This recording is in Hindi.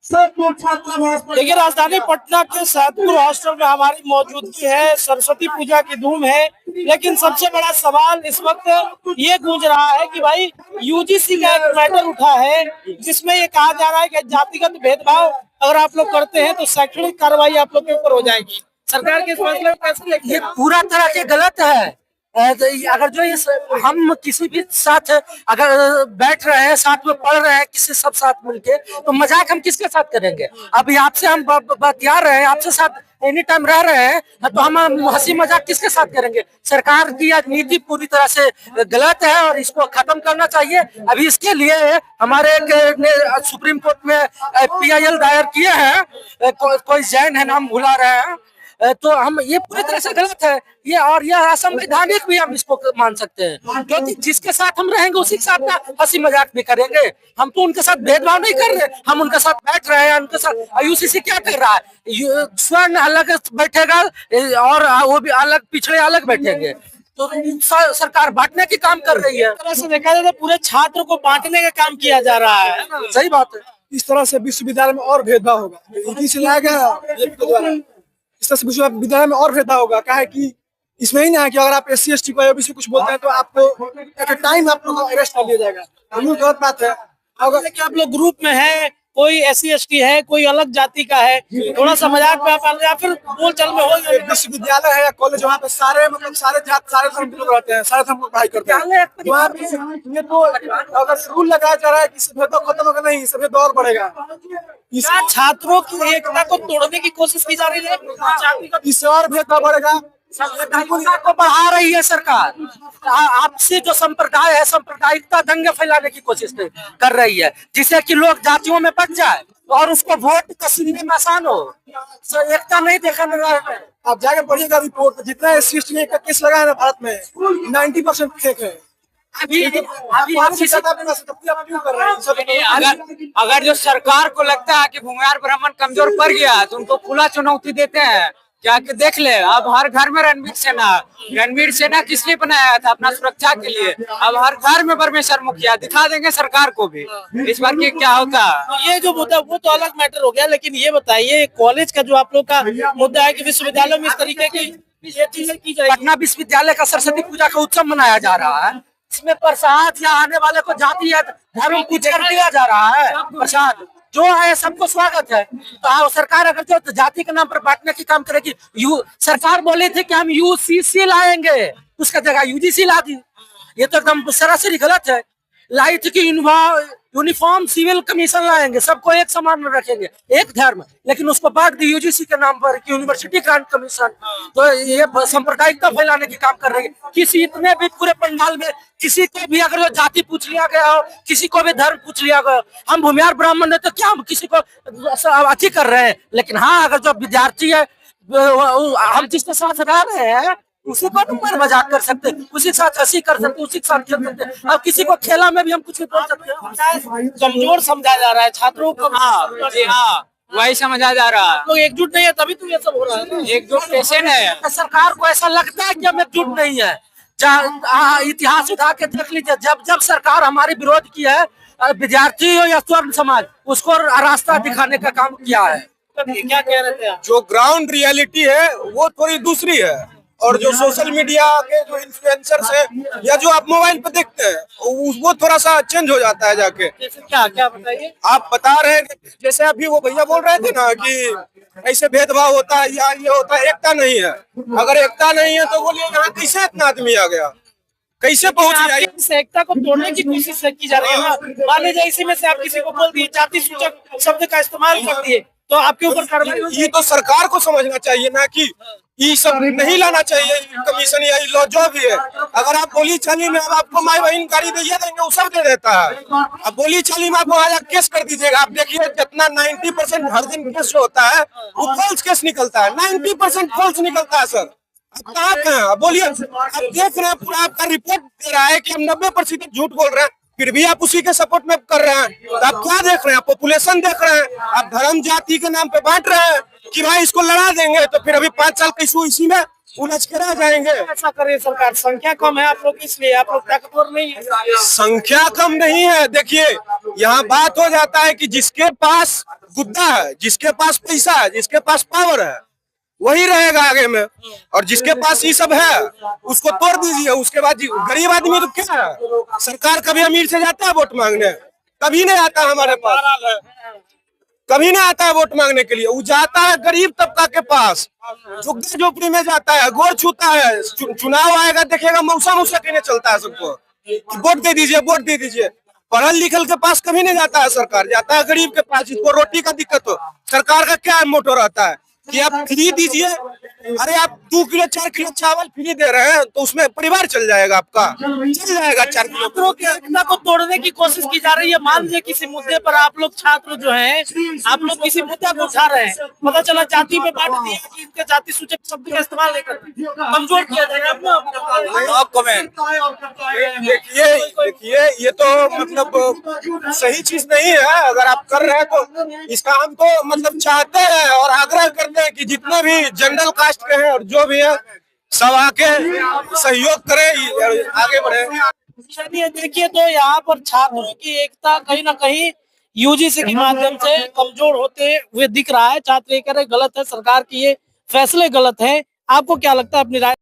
सब लोग छात्रावास। देखिए, राजधानी पटना के सैदपुर हॉस्टल में हमारी मौजूदगी है। सरस्वती पूजा की धूम है, लेकिन सबसे बड़ा सवाल इस वक्त ये गूंज रहा है कि भाई यूजीसी का एक मैटर उठा है जिसमें ये कहा जा रहा है कि जातिगत भेदभाव अगर आप लोग करते हैं तो शैक्षणिक कार्रवाई आप लोग के ऊपर हो जाएगी। सरकार के इस फैसले में कैसे लेके? ये पूरा तरह से गलत है। अगर जो हम किसी भी साथ अगर बैठ रहे हैं, साथ में पढ़ रहे हैं, किसी सब साथ मिलके, तो मजाक हम किसके साथ करेंगे? अभी आपसे हम बतिया रहे हैं, आपसे साथ एनी टाइम रह रहे हैं, तो हम हंसी मजाक किसके साथ करेंगे? सरकार की यह नीति पूरी तरह से गलत है और इसको खत्म करना चाहिए। अभी इसके लिए हमारे सुप्रीम कोर्ट में PIL दायर किए हैं। कोई जैन है, नाम भुला रहे हैं। तो हम ये पूरी तरह से गलत है ये, और यह असंवैधानिक भी हम इसको मान सकते हैं, क्योंकि जिसके साथ हम रहेंगे उसी के साथ ना हंसी मजाक भी करेंगे। हम तो उनके साथ भेदभाव नहीं कर रहे, हम उनके साथ बैठ रहे हैं। उनके साथ UCC क्या कर रहा है? स्वर्ण अलग बैठेगा और वो भी अलग, पिछड़े अलग बैठेंगे। तो सरकार बांटने की काम कर रही है। तरह से देखा जाए तो पूरे छात्र को बांटने का काम किया जा रहा है। सही बात है। इस तरह से विश्वविद्यालय में और भेदभाव होगा, इसी लाया गया। इस तरह से विश्वविद्यालय में और भेदभाव होगा। क्या है कि इसमें ही ना है कि अगर आप SC ST को OBC कुछ बोलते हैं तो आपको एट ए टाइम आप लोग को अरेस्ट कर लिया जाएगा। ये गलत बात है। अगर कि आप लोग ग्रुप में है, कोई SC ST है, कोई अलग जाति का है, थोड़ा सा मजाक में आप या फिर बोल चल में हो। विश्वविद्यालय है या कॉलेज, वहाँ पे सारे सारे जात, सारे धर्म के लोग रहते हैं, सारे धर्म को पढ़ाई करते हैं। वहाँ पे ये तो अगर रूल लगाया जा रहा है कि भेदभाव खत्म होगा, नहीं, भेदभाव और बढ़ेगा। छात्रों की एकता को तोड़ने की कोशिश की जा रही है, इससे और भेदभाव बढ़ेगा। को बढ़ा रही है सरकार। आपसी जो संप्रदाय है, सांप्रदायिकता दंगे फैलाने की कोशिश कर रही है, जिससे कि लोग जातियों में बच जाए और उसको वोट कसीने में आसान हो। एकता नहीं देखा मिल रहा है। आप जाके पढ़िएगा रिपोर्ट, जितना SC ST का केस लगा है ना भारत में, 90% फेक है। अगर जो सरकार को लगता है कि भूमिहार ब्राह्मण कमजोर पड़ गया तो उनको खुला चुनौती देते हैं। क्या कि देख ले, अब हर घर में रणवीर सेना किस लिए बनाया था? अपना सुरक्षा के लिए। अब हर घर में परमेश्वर मुखिया दिखा देंगे सरकार को भी। इस बार की क्या होता? ये जो मुद्दा वो तो अलग मैटर हो गया, लेकिन ये बताइए कॉलेज का जो आप लोग का मुद्दा है कि विश्वविद्यालय में इस तरीके की ये चीजें की जाए। पटना विश्वविद्यालय का सरस्वती पूजा का उत्सव मनाया जा रहा है। इसमें प्रसाद या आने वाले को जाति या धर्म पूछ कर दिया जा रहा है। प्रसाद जो है सबको स्वागत है। तो सरकार अगर जो जाति के नाम पर बांटने की काम करेगी, सरकार बोले थे कि हम UCC लाएंगे, उसका जगह UGC ला दी। ये तो एकदम सरासरी गलत है। लाई थी कि यूनिफॉर्म सिविल कमीशन लाएंगे, सबको एक समान रखेंगे, एक धर्म, लेकिन उसको बांट दी UGC के नाम पर कि यूनिवर्सिटी ग्रांट कमीशन। तो ये सांप्रदायिकता फैलाने की काम कर रही है। किसी इतने भी पूरे पंडाल में किसी को भी अगर जाति पूछ लिया गया हो, किसी को भी धर्म पूछ लिया गया, हम भूमिहार ब्राह्मण है तो क्या हम किसी को अति कर रहे हैं? लेकिन हाँ, अगर जो विद्यार्थी है, हम जिसके साथ रह रहे हैं उसी को ऊपर मजाक कर सकते, उसी के साथ हंसी कर सकते, उसी के साथ खेल सकते। अब किसी को खेला में भी हम कुछ बोल सकते हैं। कमजोर समझा जा रहा है छात्रों को। हाँ, वही समझा जा रहा है। लोग एकजुट नहीं है, तभी तो ये सब हो रहा है ना। एकजुट कैसे है? सरकार को ऐसा लगता है कि हम एकजुट नहीं है। इतिहास उठा के देख लीजिए, जब जब सरकार हमारी विरोध की है, विद्यार्थी हो या स्वर्ण समाज, उसको रास्ता दिखाने का काम किया है। क्या कह रहे थे आप? जो ग्राउंड रियलिटी है वो थोड़ी दूसरी है, और जो सोशल मीडिया के जो इन्फ्लुएंसर्स है या जो आप मोबाइल पे देखते हैं वो थोड़ा सा चेंज हो जाता है जाके। क्या क्या बताइए? आप बता रहे हैं कि जैसे अभी वो भैया बोल रहे थे ना कि ऐसे भेदभाव होता है या ये होता है, एकता नहीं है। अगर एकता नहीं है तो बोलिए यहाँ कैसे इतना आदमी आ गया, कैसे पहुंच गया? इस एकता को तोड़ने की कोशिश की जा रही है ना। मान लीजिए इसी में से आप किसी को बोल दिए, जाति सूचक शब्द का इस्तेमाल कर दिए, तो आपके ऊपर कार्रवाई होगी। ये तो सरकार को समझना चाहिए ना कि ये सब नहीं लाना चाहिए, कमीशन या लॉ जो भी है। अगर आप बोली चाली में अब आपको माई बहन गाड़ी दे देंगे, वो सब दे देता है। अब बोली चाली में आप वहाँ केस कर दीजिएगा, आप देखिए जितना 90% हर दिन केस होता है वो फॉल्स केस निकलता है, 90% फॉल्स निकलता है सर। आप कहाँ हैं? बोलिए, आप देख रहे हैं पूरा आपका रिपोर्ट दे रहा है कि हम 90% झूठ बोल रहे हैं, फिर भी आप उसी के सपोर्ट में कर रहे हैं। तो आप क्या देख रहे हैं? आप पॉपुलेशन देख रहे हैं, आप धर्म जाति के नाम पे बांट रहे हैं कि भाई इसको लड़ा देंगे, तो फिर अभी 5 साल का इशू इसी में उलझ के रह जाएंगे। ऐसा करे सरकार, संख्या कम है आप लोग की, इसलिए आप लोग ताकतवर नहीं है। संख्या कम नहीं है। देखिए यहाँ बात हो जाता है कि जिसके पास गुद्दा है, जिसके पास पैसा है, जिसके पास पावर है, वही रहेगा आगे में। और जिसके पास ये सब है उसको तोड़ दीजिए। उसके बाद गरीब आदमी तो क्या है, सरकार कभी अमीर से जाता है वोट मांगने? कभी नहीं आता हमारे पास, कभी नहीं आता है वोट मांगने के लिए। वो जाता है गरीब तबका के पास, झुग्गी झोपड़ी में जाता है, गोर छूता है। चुनाव आएगा देखिएगा मौसा मौसा कहने चलता है सबको, वोट दे दीजिए, वोट दे दीजिए। पढ़ल लिखल के पास कभी नहीं जाता है सरकार, जाता है गरीब के पास। जिसको रोटी का दिक्कत हो, सरकार का क्या मोटो रहता है कि आप फ्री दीजिए। अरे आप 2 किलो 4 किलो चावल फ्री दे रहे हैं तो उसमें परिवार चल जाएगा, आपका चल जाएगा 4 किलो। छात्रों की एकता को तोड़ने की कोशिश की जा रही है। मान लीजिए किसी मुद्दे पर आप लोग छात्र जो हैं, आप लोग किसी मुद्दा को उठा रहे हैं, पता चला जाति में बांट दिया कि इनके जाति सूचक शब्द का इस्तेमाल नहीं करते, कमजोर किया जाएगा। देखिए ये तो मतलब सही चीज नहीं है। अगर आप कर रहे हैं तो इसका हम तो मतलब चाहते हैं और आग्रह करते हैं कि जितने भी जनरल कास्ट के हैं और जो भी है सब आके सहयोग करें, आगे बढ़े। चलिए देखिए, तो यहाँ पर छात्रों की एकता कहीं ना कहीं यूजीसी के माध्यम से कमजोर होते हुए दिख रहा है। छात्र ये कह रहे गलत है, सरकार की ये फैसले गलत है। आपको क्या लगता है, अपनी राय